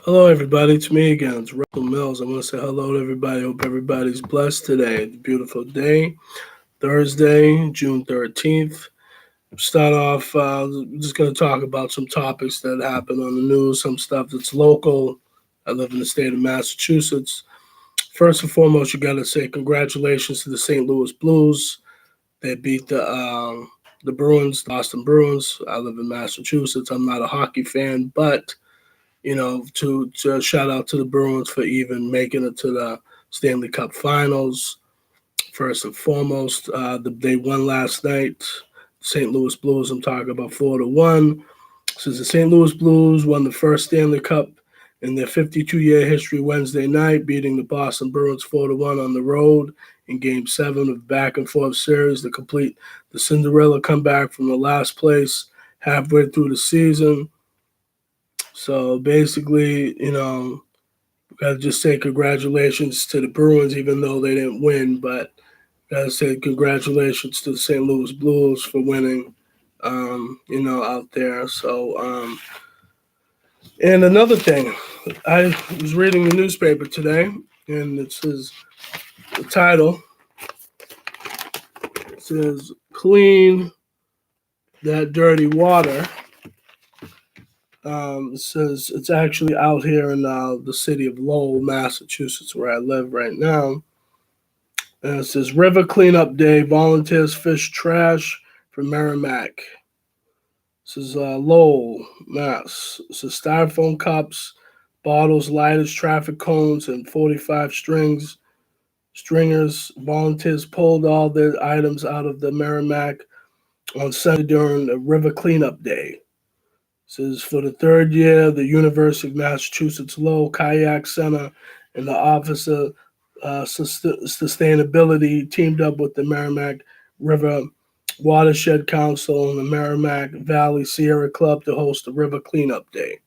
Hello, everybody. It's me again. It's Russell Mills. I want to say hello to everybody. Hope everybody's blessed today. It's a beautiful day, Thursday, June 13th. Start off, just going to talk about some topics that happen on the news, some stuff that's local. I live in the state of Massachusetts. First and foremost, you got to say congratulations to the St. Louis Blues. They beat the Bruins, the Boston Bruins. I live in Massachusetts. I'm not a hockey fan, but to shout out to the Bruins for even making it to the Stanley Cup Finals. First and foremost, they won last night. St. Louis Blues. I'm talking about 4-1. Since the St. Louis Blues won the first Stanley Cup in their 52-year history Wednesday night, beating the Boston Bruins 4-1 on the road in Game 7 of back and forth series to complete the Cinderella comeback from the last place halfway through the season. So basically, gotta just say congratulations to the Bruins, even though they didn't win. But gotta say congratulations to the St. Louis Blues for winning. Out there. And another thing, I was reading the newspaper today, and it says the title says "Clean That Dirty Water." It says it's actually out here in the city of Lowell, Massachusetts, where I live right now. And it says River Cleanup Day, volunteers fish trash for Merrimack. This is Lowell, Mass. It says styrofoam cups, bottles, lighters, traffic cones, and 45 stringers. Volunteers pulled all their items out of the Merrimack on Sunday during the River Cleanup Day. Says for the third year, the University of Massachusetts Lowell Kayak Center and the Office of Sustainability teamed up with the Merrimack River Watershed Council and the Merrimack Valley Sierra Club to host the River Cleanup Day.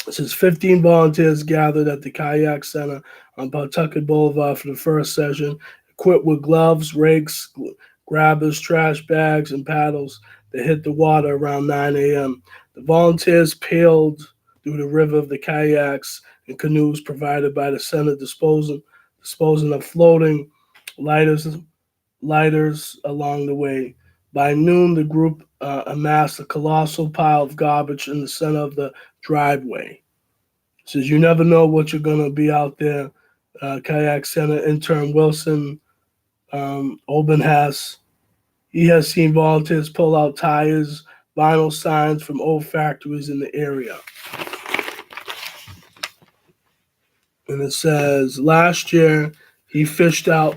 It says 15 volunteers gathered at the Kayak Center on Pawtucket Boulevard for the first session, equipped with gloves, rakes, grabbers, trash bags, and paddles. They hit the water around 9 a.m. The volunteers paddled through the river of the kayaks and canoes provided by the center, disposing of floating lighters along the way. By noon, the group amassed a colossal pile of garbage in the center of the driveway. It says you never know what you're going to be out there. Kayak Center intern Wilson Obenhas, he has seen volunteers pull out tires, vinyl signs from old factories in the area. And it says last year he fished out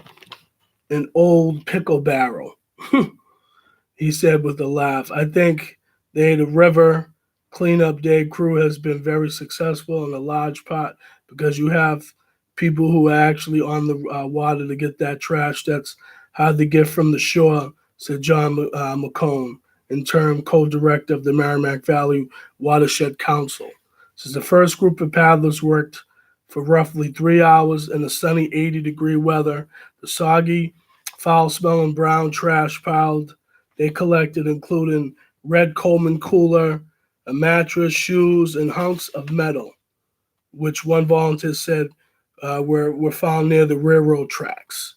an old pickle barrel. He said with a laugh. I think the river cleanup day crew has been very successful in a large part because you have people who are actually on the water to get that trash that's hard to get from the shore, said John McCone, interim co-director of the Merrimack Valley Watershed Council. Since the first group of paddlers worked for roughly 3 hours in the sunny 80-degree weather, the soggy, foul-smelling brown trash piled they collected, including red Coleman cooler, a mattress, shoes, and hunks of metal, which one volunteer said were found near the railroad tracks.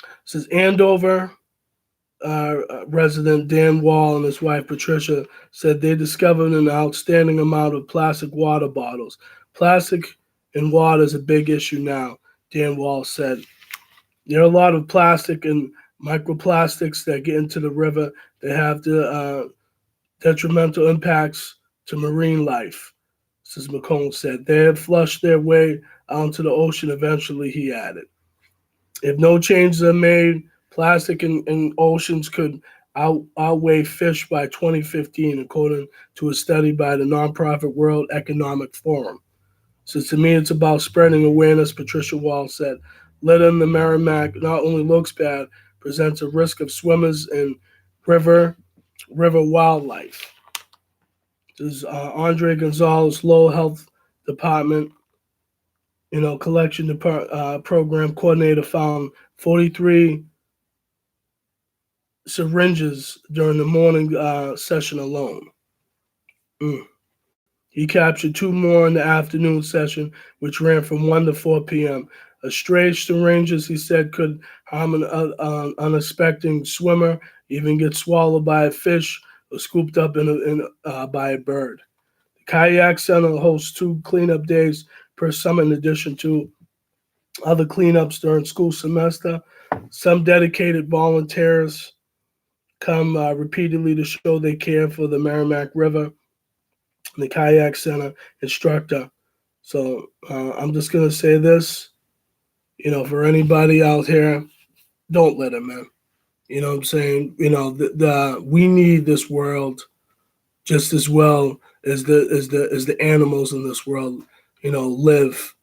It says Andover resident Dan Wall and his wife Patricia said they discovered an outstanding amount of plastic water bottles. Plastic in water is a big issue now, Dan Wall said. There are a lot of plastic and microplastics that get into the river that have the detrimental impacts to marine life, says McCone said. They have flushed their way out into the ocean eventually, he added. If no changes are made, plastic in oceans could outweigh fish by 2015, according to a study by the nonprofit World Economic Forum. So to me, it's about spreading awareness, Patricia Wall said. Litter in the Merrimack not only looks bad, presents a risk of swimmers and river wildlife. This is Andre Gonzalez, Lowell Health Department, collection program coordinator found 43 syringes during the morning session alone. He captured two more in the afternoon session, which ran from 1 to 4 p.m. A stray to rangers, he said, could harm an unexpected swimmer, even get swallowed by a fish or scooped up by a bird. The Kayak Center hosts 2 cleanup days per summer in addition to other cleanups during school semester. Some dedicated volunteers come repeatedly to show they care for the Merrimack River. The Kayak Center instructor. So I'm just gonna say this, for anybody out here, don't let him in. You know what I'm saying? We need this world just as well as the animals in this world, live.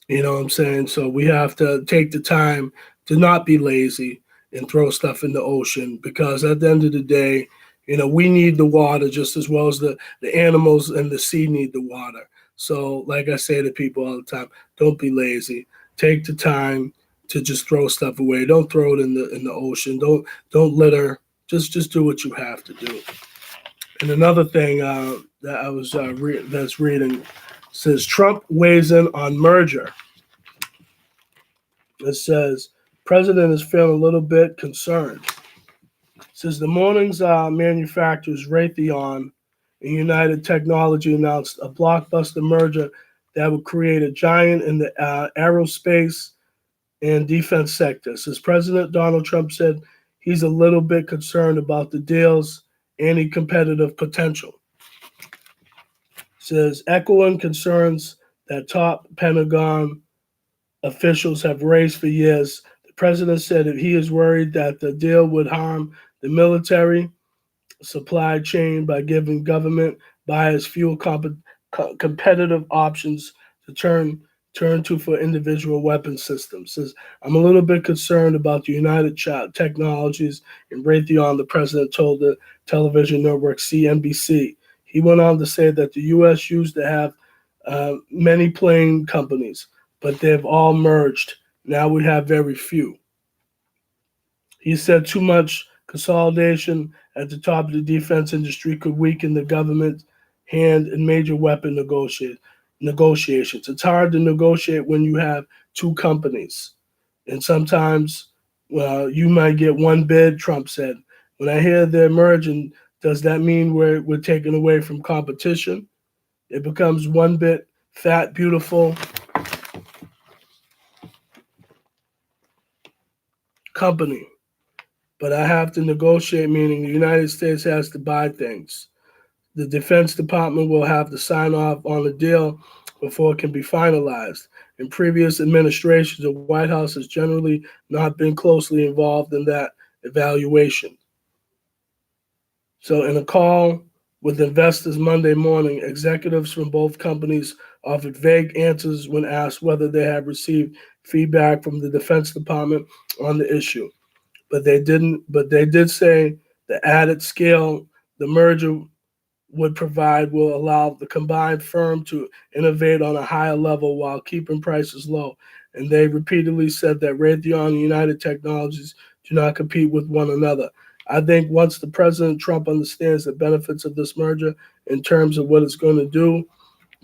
You know what I'm saying? So we have to take the time to not be lazy and throw stuff in the ocean, because at the end of the day, we need the water just as well as the animals and the sea need the water. So like I say to people all the time, don't be lazy. Take the time to just throw stuff away. Don't throw it in the ocean. Don't litter. Just do what you have to do. And another thing that I was that's reading says Trump weighs in on merger. It says president is feeling a little bit concerned. It says the morning's manufacturers Raytheon and United Technology announced a blockbuster merger that would create a giant in the aerospace and defense sector. Says President Donald Trump said he's a little bit concerned about the deal's anti-competitive potential. Says echoing concerns that top Pentagon officials have raised for years. The president said that he is worried that the deal would harm the military supply chain by giving government buyers fewer competitive options to turn to for individual weapon systems. Says, I'm a little bit concerned about the United Technologies and Raytheon, the president told the television network CNBC. He went on to say that the U.S. used to have many plane companies, but they've all merged. Now we have very few. He said too much consolidation at the top of the defense industry could weaken the government's hand in major weapon negotiations. It's hard to negotiate when you have two companies. And sometimes you might get one bid, Trump said. When I hear they're merging, does that mean we're taking away from competition? It becomes one bit fat, beautiful company. But I have to negotiate, meaning the United States has to buy things. The Defense Department will have to sign off on the deal before it can be finalized. In previous administrations, the White House has generally not been closely involved in that evaluation. So in a call with investors Monday morning, executives from both companies offered vague answers when asked whether they had received feedback from the Defense Department on the issue. But they didn't. But they did say the added scale the merger would provide will allow the combined firm to innovate on a higher level while keeping prices low. And they repeatedly said that Raytheon and United Technologies do not compete with one another. I think once the President Trump understands the benefits of this merger in terms of what it's going to do,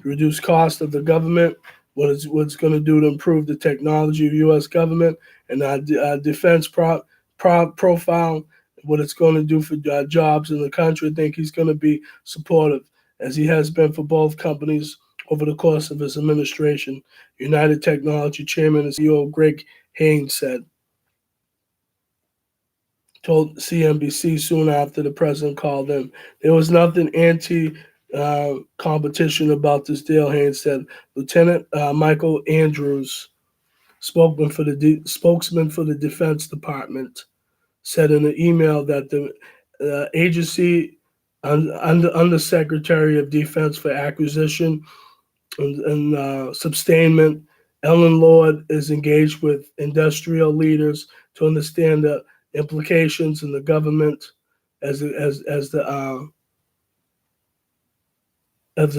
reduce cost of the government, what it's going to do to improve the technology of U.S. government and our defense profile, what it's going to do for jobs in the country. I think he's going to be supportive, as he has been for both companies over the course of his administration. United Technology Chairman and CEO Greg Haynes told CNBC soon after the president called in. There was nothing competition about this deal, Haynes said. Lieutenant Michael Andrews, spokesman for the Defense Department, said in an email that the agency Undersecretary of Defense for Acquisition and Sustainment, Ellen Lord, is engaged with industrial leaders to understand the implications in the government as the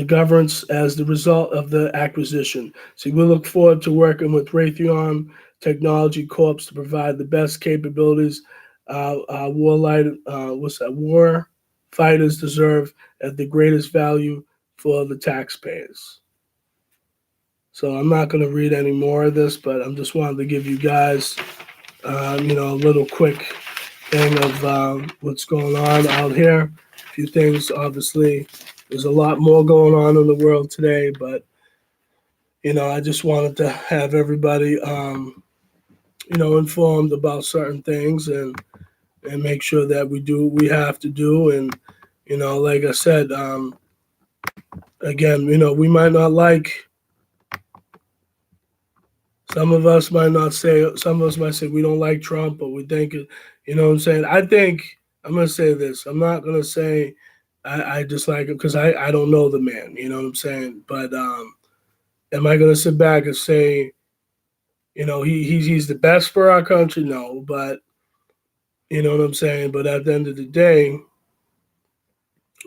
governance as the result of the acquisition. So we look forward to working with Raytheon Technology Corp to provide the best capabilities war fighters deserve at the greatest value for the taxpayers. So I'm not going to read any more of this, but I'm just wanted to give you guys, a little quick thing of what's going on out here. A few things, obviously, there's a lot more going on in the world today, but I just wanted to have everybody, informed about certain things and make sure that we do what we have to do. And like I said, again, we might not like. Some of us might not say, some of us might say we don't like Trump, but we think it, you know what I'm saying? I think, I'm going to say this. I'm not going to say I dislike him because I don't know the man, you know what I'm saying? But am I going to sit back and say, he's the best for our country? No, but you know what I'm saying? But at the end of the day,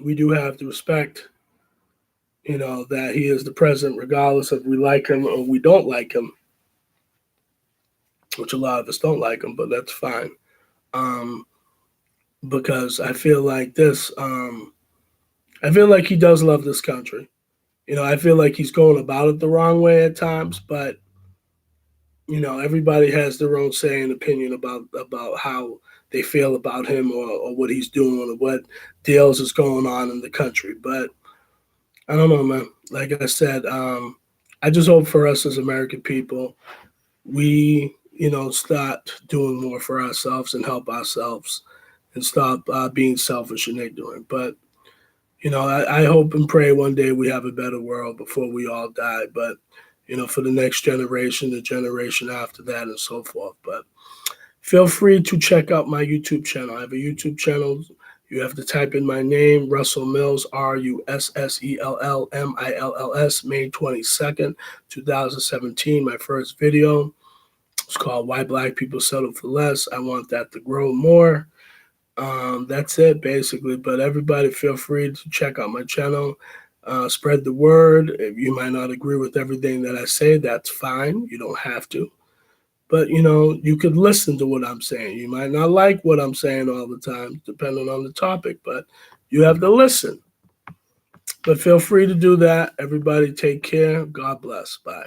we do have to respect, that he is the president, regardless if we like him or we don't like him, which a lot of us don't like him, but that's fine. Because I feel like I feel like he does love this country. I feel like he's going about it the wrong way at times, but everybody has their own say and opinion about how they feel about him or what he's doing or what deals is going on in the country. But I don't know, man. Like I said, I just hope for us as American people, we start doing more for ourselves and help ourselves and stop being selfish and ignorant. But I hope and pray one day we have a better world before we all die. But for the next generation, the generation after that, and so forth. But feel free to check out my YouTube channel. I have a YouTube channel. You have to type in my name, Russell Mills, RussellMills, May 22nd, 2017. My first video. It's called Why Black People Settle for Less. I want that to grow more. That's it, basically. But everybody feel free to check out my channel. Spread the word. If you might not agree with everything that I say, that's fine. You don't have to. But, you could listen to what I'm saying. You might not like what I'm saying all the time, depending on the topic, but you have to listen. But feel free to do that. Everybody take care. God bless. Bye.